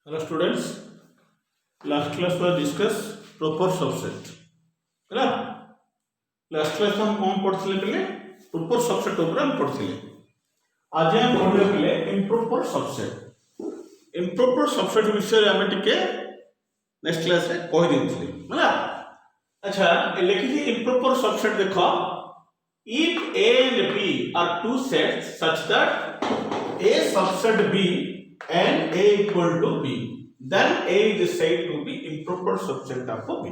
Hello students, last class was discuss proper subset है ना। Last class में हम कौन पढ़ते पहले proper subset ऊपर हम पढ़ते। आज हम पढ़ले पहले improper subset। improper subset विषय रे हमें टिके नेक्स्ट क्लास रे कहि देथिले है ना। अच्छा लिखि थी improper subset देखो, if A and B are two sets such that A subset B and A equal to B, then A is said to be improper subset of B.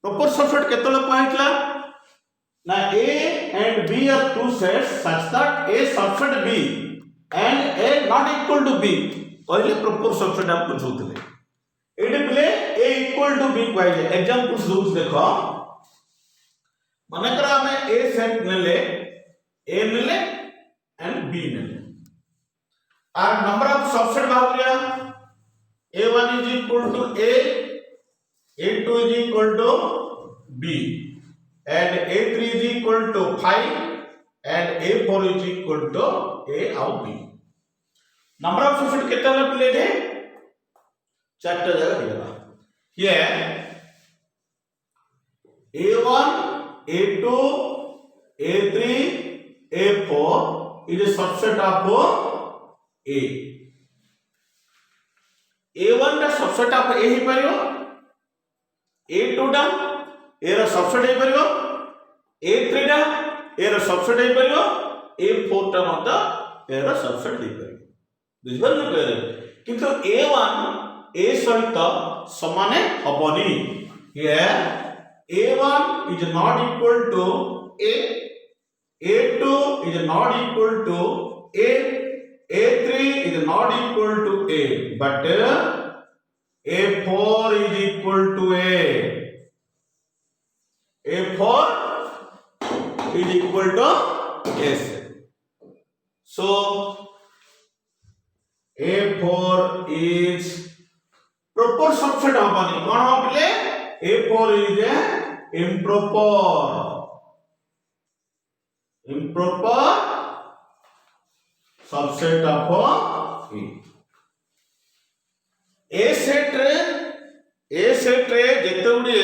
Proper subset केतले पाइतला ना A and B are two sets such that A subset B and A not equal to B पहले proper subset आपको जोतले एटे पहले A equal to B पाइले। Examples दूस देखो, माने करा हमें A सेट मिले, A मिले and B मिले और नंबर ऑफ सबसेट बाहर लिया, A1 is equal to A, A2 is equal to B, and A3 is equal to 5, and A4 is equal to A और B. नंबर ऑफ सबसेट कितना लग ले chart जगह दिया ये A1, A2, A3, A4 is a subset of A. A1 टा subset of A ही परियो, A2 टा A रा सबसेट ही परियो, A3 टा A रा सबसेट ही परियो, A4 टा मतलब A रा सबसेट ही परियो। बुझबल न करे किंतु A1 A सहित समान हबनी। Here A1 is not equal to A, A2 is not equal to A, A3 is not equal to A, but A4 is equal to A. A4 is equal to S. So A4 is proper subset hapani. कौन हपले? A4 is a improper subset of A. A set रे जेते गुडी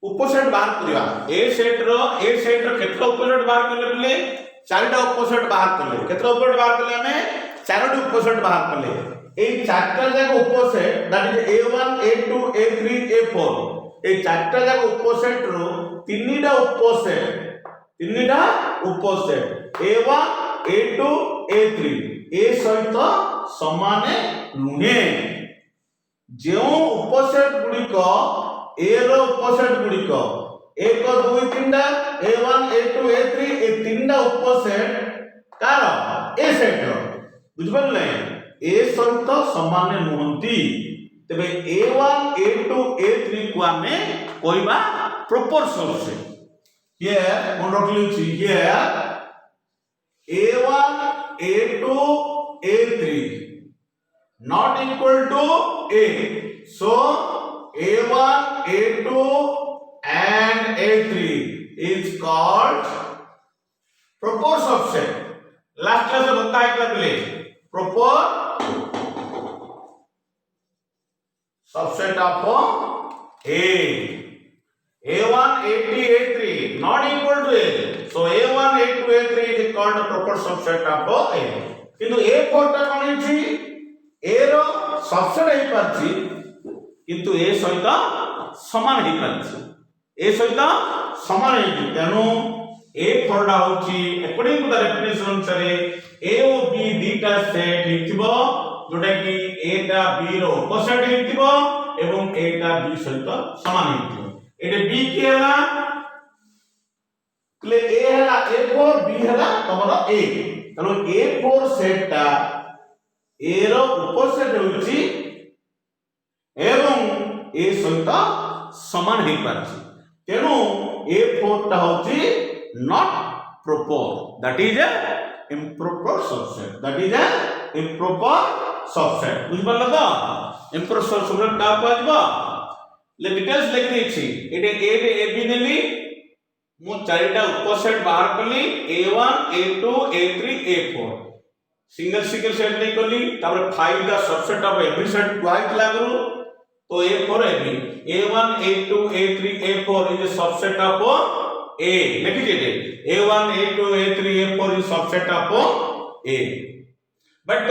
उपसेट बाहर करिया, A set रो केतरा उपसेट बाहर करले बोले चारटा उपसेट बाहर करले। केतरा उपसेट बाहर करले हमें चारटी उपसेट बाहर करले। ए चारटा जाक उपसेट that is A1, A2, A3, A4 ए चारटा जाक उपसेट रो तीनटा उपसेट A1, A2, A3 ए सहित समान नुहे। जो उपसेट गुडिक A row उपसेट गुडिक 1 2 3 A1, A2, A3 ए तीनटा उपसेट कार A सेट रो बुझबल नै A सहित समान नुहंती। तबे A1, A2, A3 को हमें कहबा प्रॉपर सबसेट। हियर मन रखली छी here A1, A2, A3 not equal to A. So A1, A2 and A3 is called proper subset. Last class में बताया क्या पहले proper subset of A. A1, A2, A3 not equal to A. So A1, A2, A3 is called a proper subset of A. किंतु A4 टा कौन छी A row subset हे परछि किंतु A सहित समान हे परछि। A सहित समान हे तेनु A4 टा होछि अकॉर्डिंग टू द डेफिनेशन अनुसार A और B दीटा सेट हेतिबो जोटा कि A टा B रो उपसेट हेतिबो एवं A टा B सहित समान हेतिबो। एटे B की हला तले A हला A4 B हला तमरो A तनो A4 सेट टा A रो उपसेट होछि एवं A सहित समान हे परछि। तेनु A4 टा होछि not proper, that is a improper subset, that is a improper subset। बुझबल त improper subset का पाजबा ले डिटेल्स लिख दै छी। एटे A B नेली मु चारिटा उपसेट बाहर करली A1, A2, A3, A4 single single set नहीं कली तापर find the subset of every set quite लागू तो A4 AB A1 A2 A3 A4 is a subset of A लिखी दे A1 A2 A3 A4 is subset of A but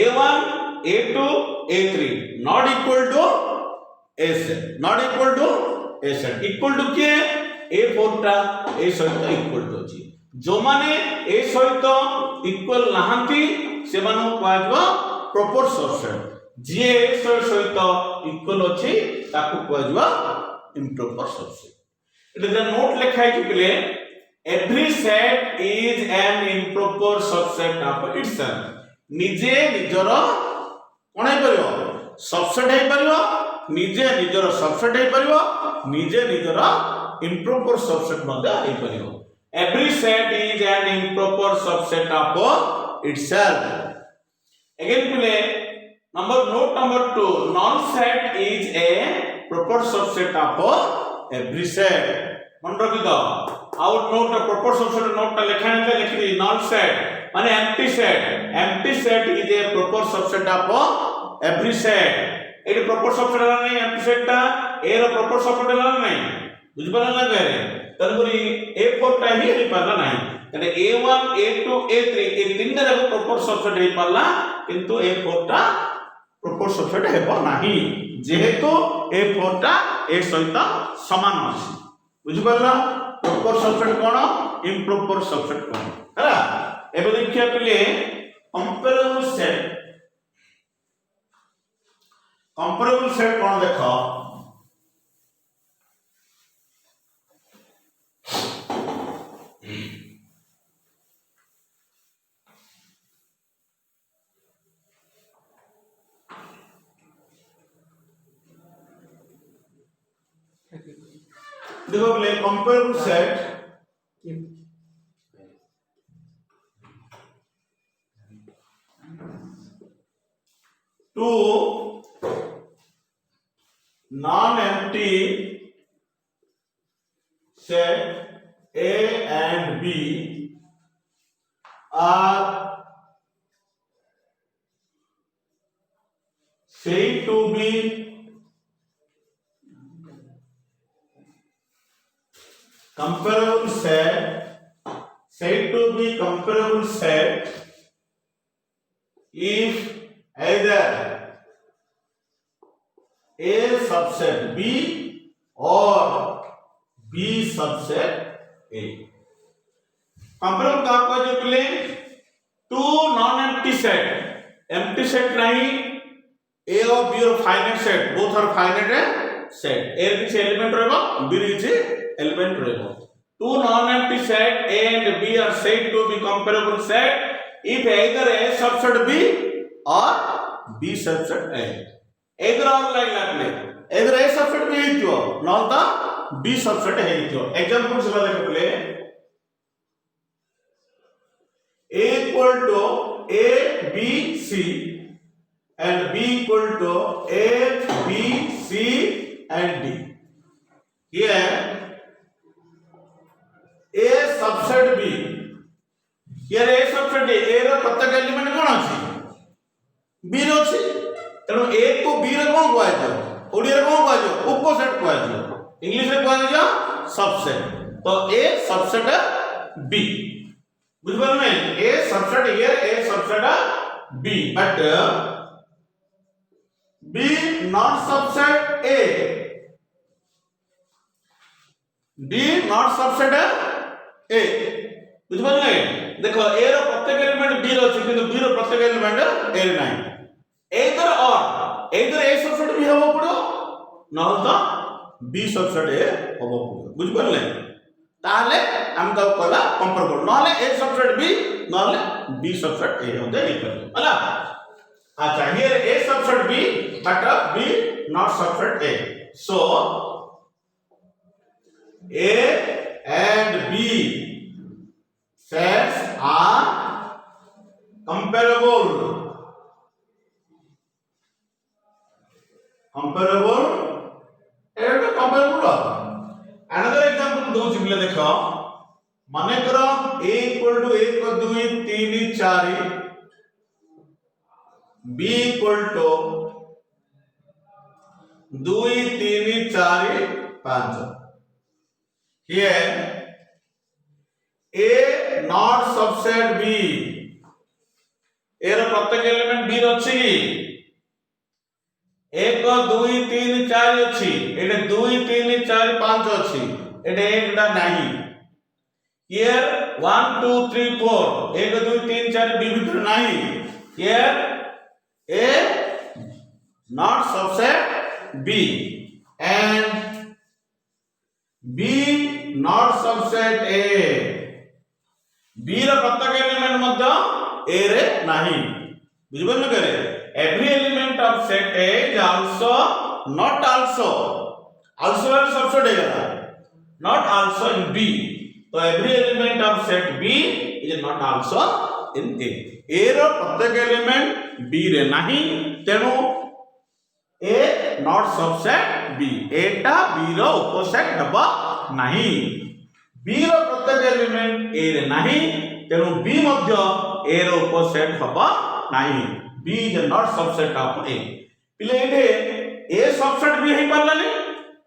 A1 A2 A3 not equal to A set not equal to A set equal to के A4 टा A सहित equal to अछि जो माने A सहित equal नहांती से मानो कहबो proper subset जे A सहित equal अछि ताकू कहबो improper subset it is a note लिखाइ कि पले every set is an improper subset of itself निजे निजर कोन हे परियो सबसेट हे परियो निजे निजर सबसेट हे परियो निजे निजर improper subset मध्ये हे परियो every set is an improper subset of itself again pile note number 2 null set is a proper subset of every set मन रखि दो out note proper subset note ता लिखाने लिखि दी null set माने empty set is a proper subset of every set eighty proper subset ला नहीं empty set ता A row proper subset ला नहीं बुझ पाला ना करे तनपुरी A4 टा ही नहीं पाला नहीं तने A1 A2 A3 ए तीन रे proper subset हे पाला किंतु A4 टा proper subset हेबो नाही जेहेतु A4 टा A सहित समान अछि बुझ पाला proper subset कोन improper subset कोन हला एबे देखिया पले comparable set कोन देखो देखो पले comparable set two non-empty set A and B are said to be comparable set if either A subset B or B subset A comparable का आपको जो पहले two non-empty set नहीं A और B और finite set both are finite set A किसी element रहेगा B किसी element रहेगा two non-empty set A and B are said to be comparable set if either A subset B or B subset A either or like लागले either A subset B हेतियो नॉल ता B subset हेतियो example से लेके पले A equal to A B C and B equal to A B C and D here A subset B here A subset A रो प्रत्येक element कोन अछि B रो अछि तेणु A को B रे कोन कहै छ ओडिया रे कोन कहै छ उपसेट कहै छ इंग्लिश रे कहै छ सबसेट तो A सबसेट B बुझ पाल नै A subset here A subset B but B not subset A D not subset A बुझ पाल नै देखो A रो प्रत्येक एलिमेंट B रो अछि किंतु B रो प्रत्येक एलिमेंट A रे नै either A subset भी होबो पड़ो न हो तो B subset A होबो पड़ो बुझ पाल नै ताले हम तो कहला कंपेयर कर नले A subset B नले B subset A होते नहीं कर होला अच्छा here A subset B but B not subset A so A and B sets are comparable Etah comparable another example दो चिपले देखो माने करो A equal to 1 2 3 4 B equal to 2 3 4 5 here A not subset B arrow प्रत्येक element B रो अछि कि 1 2 3 4 अछि एटे 2 3 4 5 अछि एटे एकटा नाही हियर 1 2 3 4 1 2 3 4 B भीतर नाही here A not subset B and B not subset A B रो प्रत्येक एलिमेंट मध्य A रे नाही बुझिबन न करे every element of set A is also not also वाला सबसेट है not also in B तो every element of set B is not also in A A रो प्रत्येक element B रे नाही तेनु A not subset B A टा B रो उपसेट हबा नाही B रो प्रत्येक एलिमेंट A रे नाही तेनु B मध्य A रो उपसेट हबा नाही B is not subset of A पिले एटे A subset भी हे पारलानी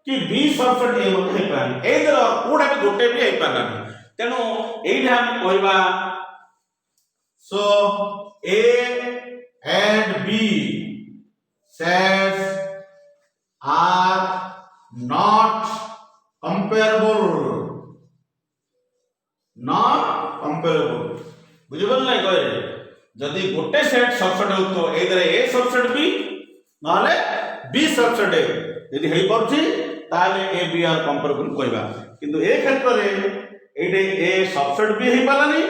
कि B subset A मध्य हे पारलानी ए दर कोडा भी गोटे भी हे पारलानी तेनु एइठा हम कहबा so A and B sets are not comparable बुझिबल नै कहे जदि गोटे सेट सबसेट हो तो एदरे A सबसेट B नाले B सबसेट A यदि हेइ परछि ताले A B आर कंपेरेबल कहबा किंतु ए क्षेत्र रे एटे A सबसेट B हेइ पालानी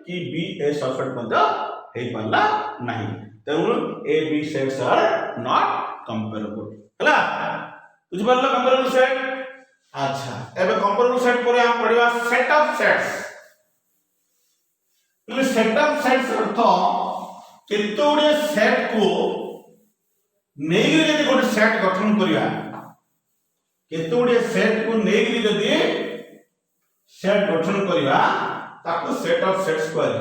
कि B A सबसेट मध्य हेइ पाला नाही तेनु A B sets are not comparable हला बुझिबल कंपेरेबल सेट अच्छा एबे कंपेरेबल सेट परे हम पढिबा set of sets set of sets अर्थ केतोडे सेट को नेगिरि यदि गोटे सेट गठन करिया केतोडे सेट को नेगिरि यदि सेट गठन करिया ताको सेट ऑफ सेट्स कहै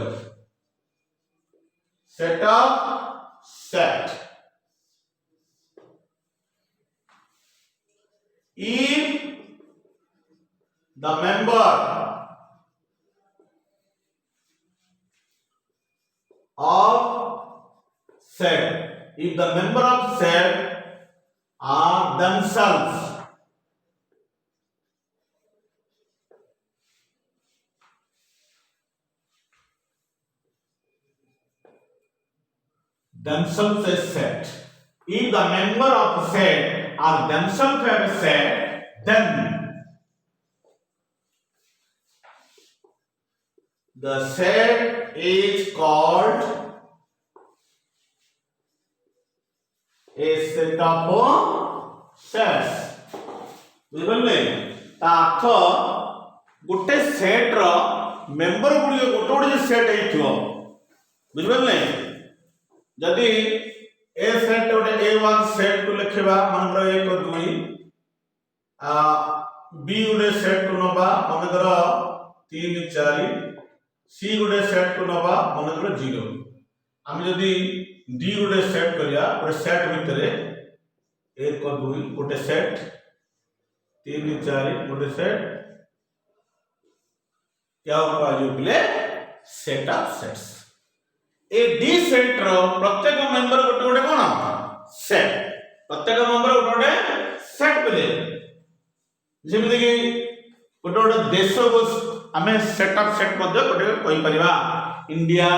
set of set if the member of set if the member of set are themselves a set if the member of set are themselves a set then the set is called a set of sets बुझबले ताथ गोटे set रो member गुडी गोटे गोटे set हेइथो बुझबले जदि ए set गोटे A1 set को लिखबा मनकर 1 2 B गोटे set को नबा मनकर 3 4 C गोटे सेट को नबा मनकर 0 हम जदि D गोटे सेट करिया गोटे सेट भितरे 1 2 गोटे सेट 3 4 गोटे सेट क्या होगा जो बोले सेट ऑफ सेट्स ए डी सेट रो प्रत्येक मेंबर गोटे गोटे कोन सेट प्रत्येक मेंबर गोटे गोटे सेट बोले जेमिति कि गोटे गोटे देश को हमें सेट ऑफ सेट मध्ये गोटे कहि परिबा इंडिया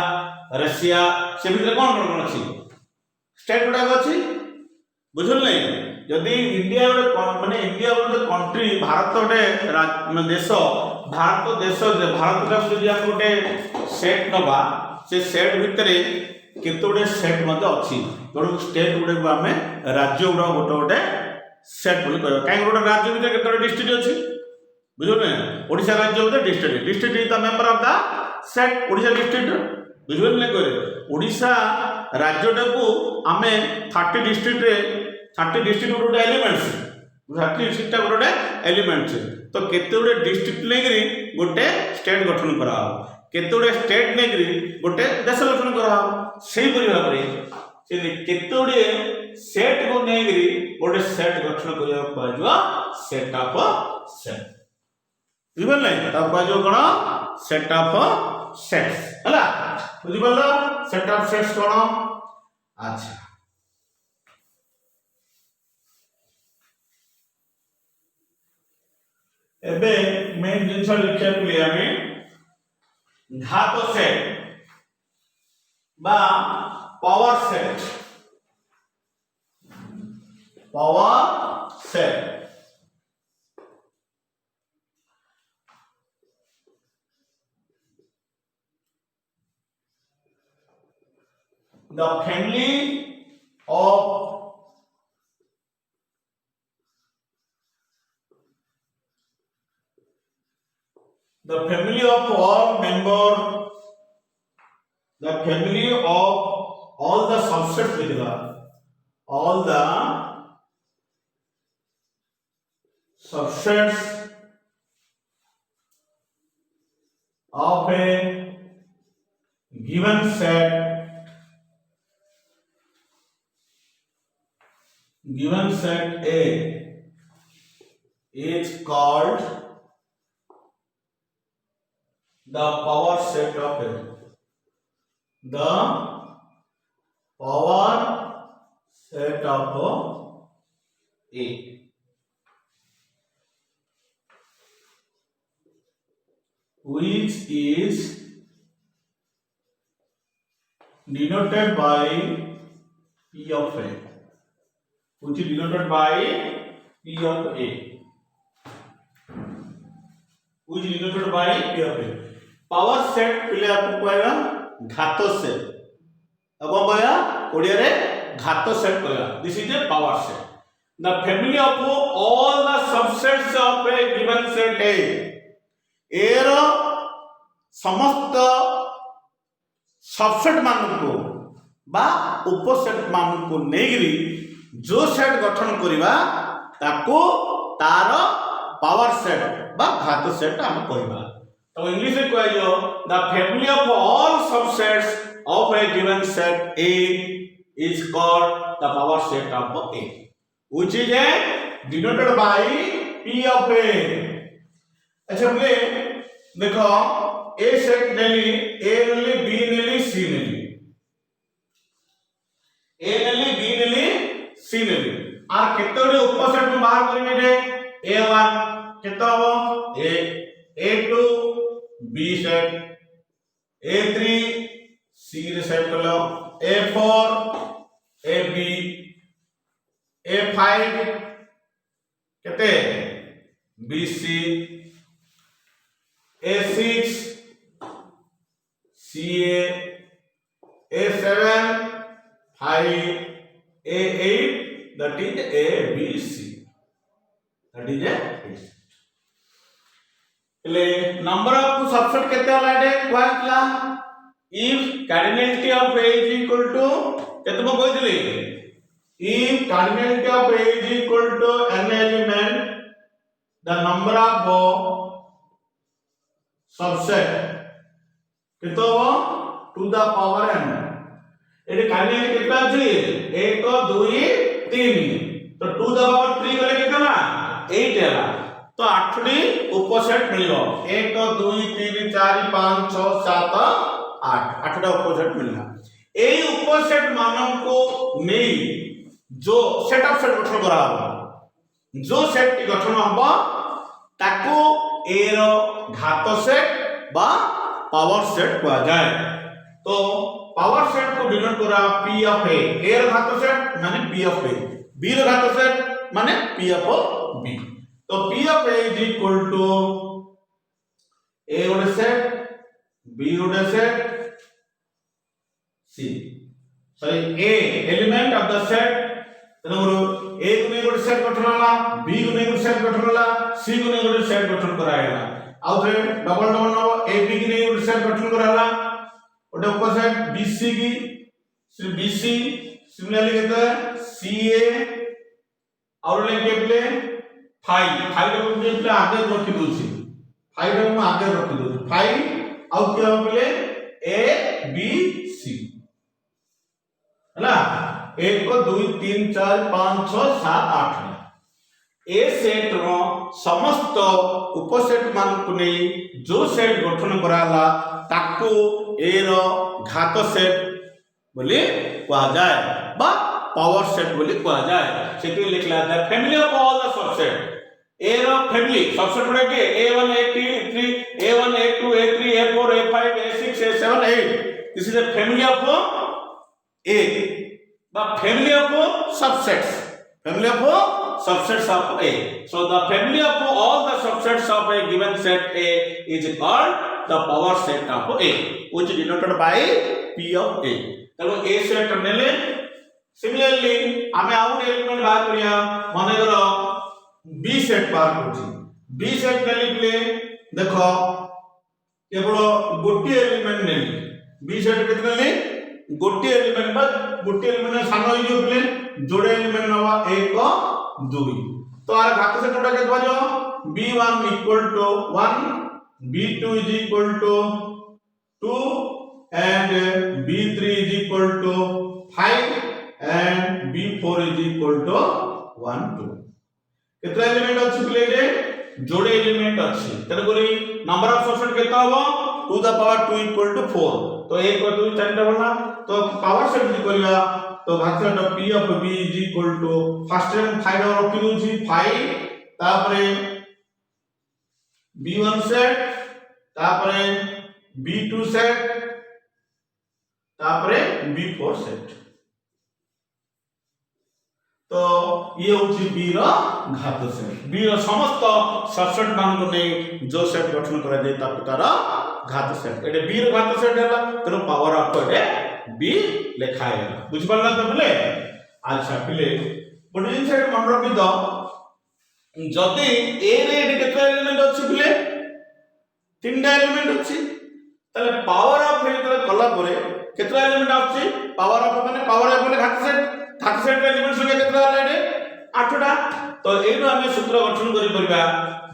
रशिया से भितर कोन कोन अछि स्टेट गुडा अछि बुझल नै यदि इंडिया माने इंडिया गोटे कंट्री भारत गोटे देश भारत देश भारत का यदि हम गोटे सेट नबा से सेट भितरे केतोडे सेट मध्ये अछि तोड स्टेट गुडे को हमें राज्य गुडा गोटे गोटे सेट बोली कहबा काई गोटे राज्य भितर केतोडे डिस्ट्रिक्ट अछि बुझो ने ओडिसा राज्य होते district is the member of the set Odisha district बुझो ने करे ओडिसा राज्यटा को हमें 30 डिस्ट्रिक्ट रे 30 डिस्ट्रिक्ट गोटे एलिमेंट्स 30 डिस्ट्रिक्ट गोटे एलिमेंट्स तो केतोडे डिस्ट्रिक्ट लेगरी गोटे स्टेट गठन करा केतोडे स्टेट नेगरी गोटे देश गठन करा सेही परि भाबरे से केतोडे सेट को नेगरी गोटे सेट गठन करिया पाजवा सेट ऑफ सेट बुझिबल नै ता पाजो कोन सेट ऑफ सेट्स हला बुझिबल सेट ऑफ सेट्स कोन अच्छा एबे मेन जिंस लिखिया के हमें घात सेट बा power set the family of all the subsets लिखा all the subsets of a given set A is called the power set of A. The power set of A which is denoted by P of A. Which is denoted by P of A. Which is denoted by P of A. Power set पिले आपको कहना घात set अब कहया ओडिया रे घात set कहया this is a power set the family of all the subsets of a given set A रो समस्त सबसेट मान को बा उपसेट मान को नेगिरी जो सेट गठन करिवा ताको तार पावर सेट बा घात सेट हम कहबा तो इंग्लिश में कहयो the family of all subsets of a given set A is called the power set of A which is denoted by P of A अच्छा बोले देखो A सेट नेली A नेली B नेली C नेली A नेली B नेली C नेली आ केतोडी उपसेट में बाहर करिवे रे A1 केतो हबो A2 B set A3 C रे सेट करलो A4 AB A5 केते BC A6 CA A7 5 A8 that is ABC that is A ले नंबर ऑफ सबसेट केते हलाडे कहतला if cardinality of A is equal to केते म कहतली if cardinality of A is equal to n element the number of subset केतो to the power n एडी cardinality केते अछि 1 2 3 तो to the power 3 गले केते ना 8 हैला तो 8टी उपसेट मिलियो 1 2 3 4 5 6 7 8 8टा उपसेट मिलला एई उपसेट मानन को नै जो सेट ऑफ सेट गठन करा हबो जो सेट टी गठन हबो ताको ए रो घात सेट बा पावर सेट कहया जाय तो पावर सेट को डिनोट करा P ऑफ A ए रो घात सेट माने P ऑफ A B रो घात सेट माने P ऑफ B तो P of A is equal to A would set B would set C sorry A element of the set तनगरो A को ने गोटे set गठन होला B को ने गोटे सेट गठन होला C को ने गोटे सेट गठन करायला आउ थे डबल डबल नो A B की ने गोटे सेट गठन कराला गोटे उपसेट BC की BC सिमिलरली कहते CA और लेके प्ले 5 को प्ले आगे रखि दोछि 5 को आगे रखि दोछि 5 आउ के प्ले A B C है 1 2 3 4 5 6 7 8 ए सेट रो समस्त उपसेट मान को नहीं जो सेट गठन कराला ताकू ए रो घात सेट बोली कहा जाए बा पावर सेट बोली कहा जाए सेठी लिखला the family of all the subset ए रो फैमिली सबसेट रे के a1 a2 a3 a1 a2 a3 a4 a5 a6 a7 a8 this is the family of a बा family of subsets family of subsets of A. So the family of all the subsets of a given set A is called the power set of A, which is denoted by P of A. तब A set नेले similarly हमें out element बाहर करिया माने करो B set बाहर करछि B set ने लिखले देखो केवल गोटी एलिमेंट नेली B set केतने ने गोटी एलिमेंट बा गोटी एलिमेंट सानो होई जोले जोड़े एलिमेंट नवा 1 2 तो आर घात सेट उडा के दबाजो b1 equal to 1 b2 is equal to 2 and b3 is equal to 5 and b4 is equal to 1 2 केतरा एलिमेंट अछि प्ले रे जोड़े एलिमेंट अछि तरगोरी नंबर ऑफ सबसेट केता हो two the power 2 equal to 4 तो 1 और 2 4 बना तो पावर सेट जी करिया तो घात P of B is equal to first time 5 और रखि दोछि 5 तापरे B1 सेट तापरे B2 सेट तापरे B4 सेट तो ये होछि B रो घात सेट B रो समस्त सबसेट मान को नै जो सेट गठन करा जाय ता तार घात सेट एटे B रो घात सेट हैला तेरो पावर ऑफ एटे B लिखा है बुझ पड़ला तो बोले अच्छा पिले बट इन साइड मन रखि दो जदी A रे केते एलिमेंट अछि पिले तीनटा एलिमेंट अछि तले पावर ऑफ रे तले कला परे केते एलिमेंट अछि पावर ऑफ माने पावर ऑफ माने घात सेट एलिमेंट संख्या केते हला एटे 8टा तो एनो हम सूत्र गठन करि परबा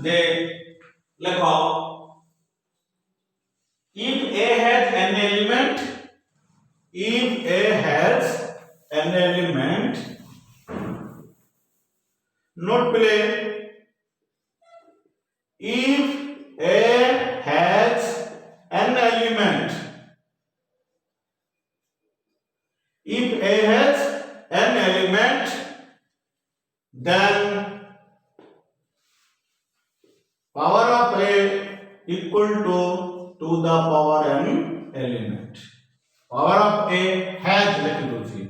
जे लेखो if A has an element if A has an element note play if A has an element if A has an element then power of A equal to the power n element power of A has लिख दो जी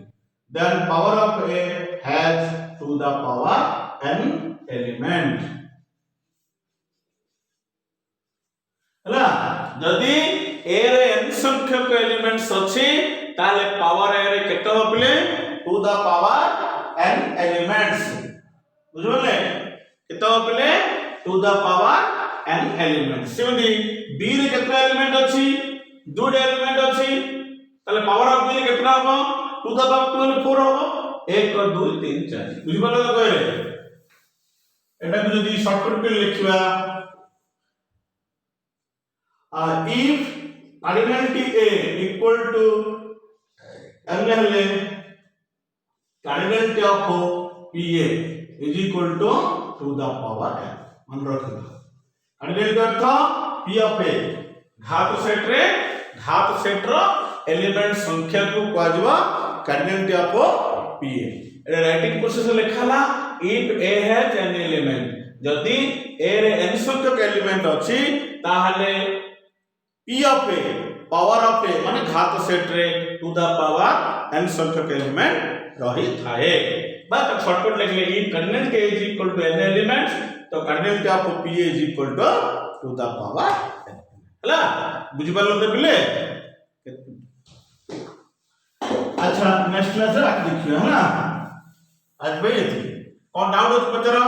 then power of A has to the power n element हला जदी A रे n संख्यक elements अछि ताले power A रे केते होबले to the power n elements बुझले केते होबले to the power n elements simile B रे केते एलिमेंट अछि दुड एलिमेंट अछि ताले पावर ऑफ B केतना हो टू द पावर 2 4 हो 1 2 3 4 बुझि पड़ला तो कहले एटा भी जदी शॉर्टकट पे लिखिबा if cardinality A equal to n हले cardinality of PA is equal to the power n मन रखिबा cardinality अर्थ P of A घात सेट रो एलिमेंट संख्या को कहजबा cardinality of PA एटा राइटिंग प्रोसेस लिखाला if A has an element जदी A रे n संख्यक एलिमेंट अछि ताहले P of A power of A माने घात सेट रे टू द पावर n संख्यक एलिमेंट रही थाए बात शॉर्टकट लिख ले if cardinality is equal to n elements तो cardinality of PA is equal to the power n हला बुझि पालो ते पिले अच्छा नेक्स्ट क्लास रे देखियो है ना आज भाई कौन डाउट पचरा